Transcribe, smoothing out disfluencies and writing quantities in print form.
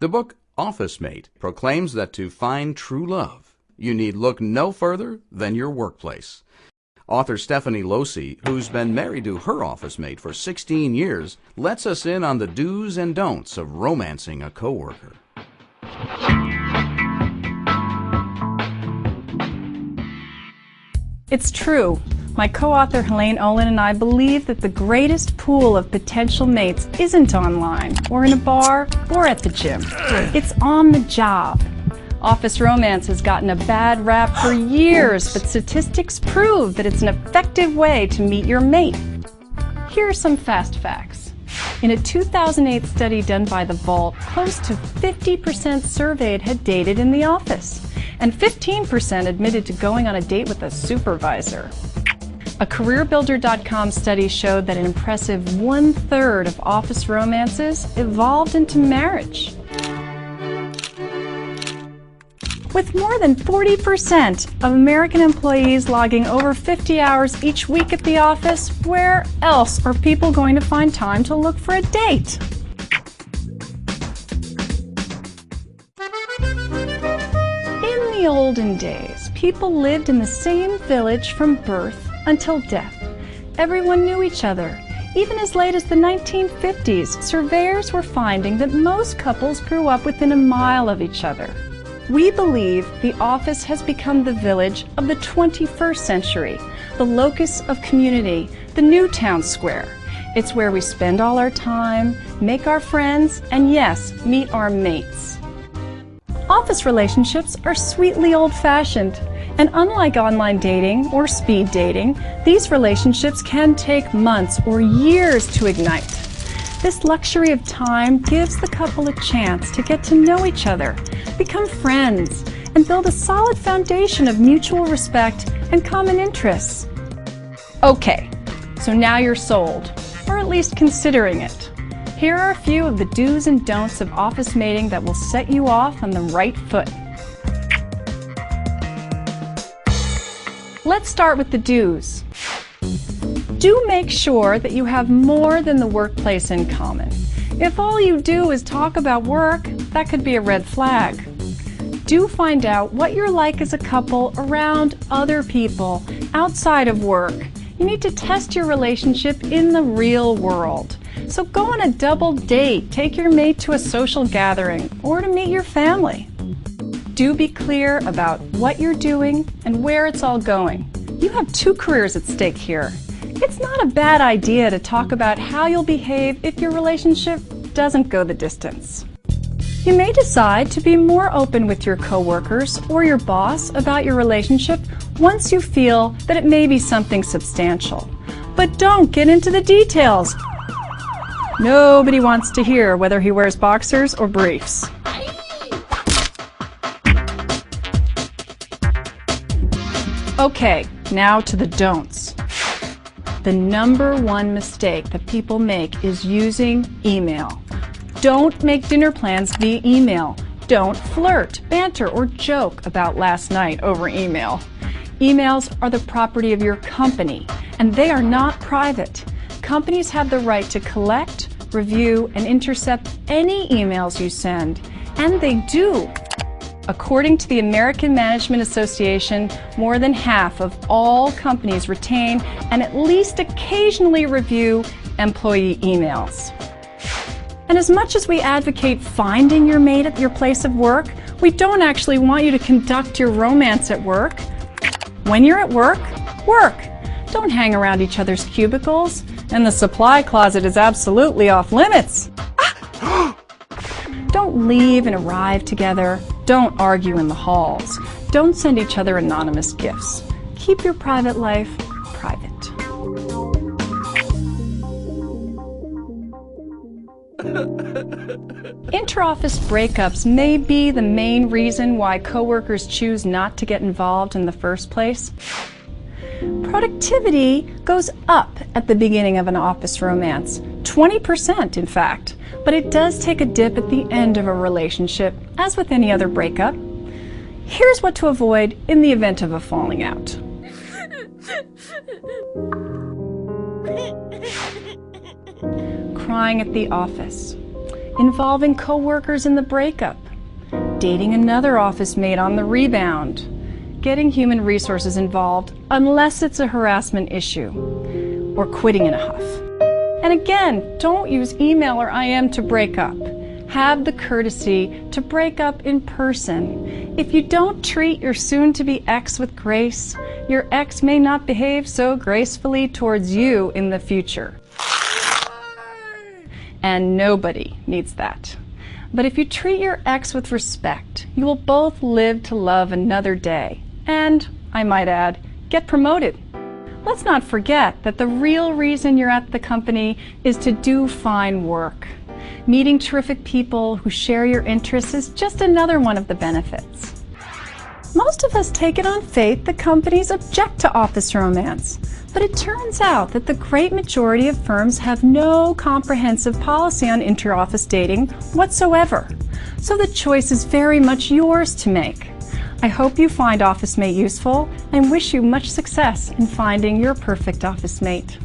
The book Office Mate proclaims that to find true love, you need look no further than your workplace. Author Stephanie Losee, who's been married to her office mate for 16 years, lets us in on the do's and don'ts of romancing a coworker. It's true. My co-author Helaine Olen and I believe that the greatest pool of potential mates isn't online, or in a bar, or at the gym. It's on the job. Office romance has gotten a bad rap for years, but statistics prove that it's an effective way to meet your mate. Here are some fast facts. In a 2008 study done by The Vault, close to 50% surveyed had dated in the office, and 15% admitted to going on a date with a supervisor. A CareerBuilder.com study showed that an impressive 1/3 of office romances evolved into marriage. With more than 40% of American employees logging over 50 hours each week at the office, where else are people going to find time to look for a date? In the olden days, people lived in the same village from birth until death. Everyone knew each other. Even as late as the 1950s, surveyors were finding that most couples grew up within a mile of each other. We believe the office has become the village of the 21st century, the locus of community, the new town square. It's where we spend all our time, make our friends, and yes, meet our mates. Office relationships are sweetly old-fashioned, and unlike online dating or speed dating, these relationships can take months or years to ignite. This luxury of time gives the couple a chance to get to know each other, become friends, and build a solid foundation of mutual respect and common interests. Okay, so now you're sold, or at least considering it. Here are a few of the do's and don'ts of office mating that will set you off on the right foot. Let's start with the do's. Do make sure that you have more than the workplace in common. If all you do is talk about work, that could be a red flag. Do find out what you're like as a couple around other people outside of work. You need to test your relationship in the real world. So go on a double date, take your mate to a social gathering, or to meet your family. Do be clear about what you're doing and where it's all going. You have two careers at stake here. It's not a bad idea to talk about how you'll behave if your relationship doesn't go the distance. You may decide to be more open with your coworkers or your boss about your relationship once you feel that it may be something substantial. But don't get into the details. Nobody wants to hear whether he wears boxers or briefs. Okay, now to the don'ts. The number one mistake that people make is using email. Don't make dinner plans via email. Don't flirt, banter, or joke about last night over email. Emails are the property of your company, and they are not private. Companies have the right to collect, review, and intercept any emails you send, and they do. According to the American Management Association, more than half of all companies retain and at least occasionally review employee emails. And as much as we advocate finding your mate at your place of work, we don't actually want you to conduct your romance at work. When you're at work, work. Don't hang around each other's cubicles, and the supply closet is absolutely off limits. Don't leave and arrive together. Don't argue in the halls. Don't send each other anonymous gifts. Keep your private life private. Interoffice breakups may be the main reason why coworkers choose not to get involved in the first place. Productivity goes up at the beginning of an office romance, 20% in fact, but it does take a dip at the end of a relationship, as with any other breakup. Here's what to avoid in the event of a falling out. Crying at the office. involving coworkers in the breakup, dating another office mate on the rebound, getting human resources involved unless it's a harassment issue, or quitting in a huff. And again, don't use email or IM to break up. Have the courtesy to break up in person. If you don't treat your soon-to-be ex with grace, your ex may not behave so gracefully towards you in the future. And nobody needs that. But if you treat your ex with respect, you will both live to love another day. And, I might add, get promoted. Let's not forget that the real reason you're at the company is to do fine work. Meeting terrific people who share your interests is just another one of the benefits. Most of us take it on faith that companies object to office romance, but it turns out that the great majority of firms have no comprehensive policy on inter-office dating whatsoever. So the choice is very much yours to make. I hope you find Office Mate useful and wish you much success in finding your perfect office mate.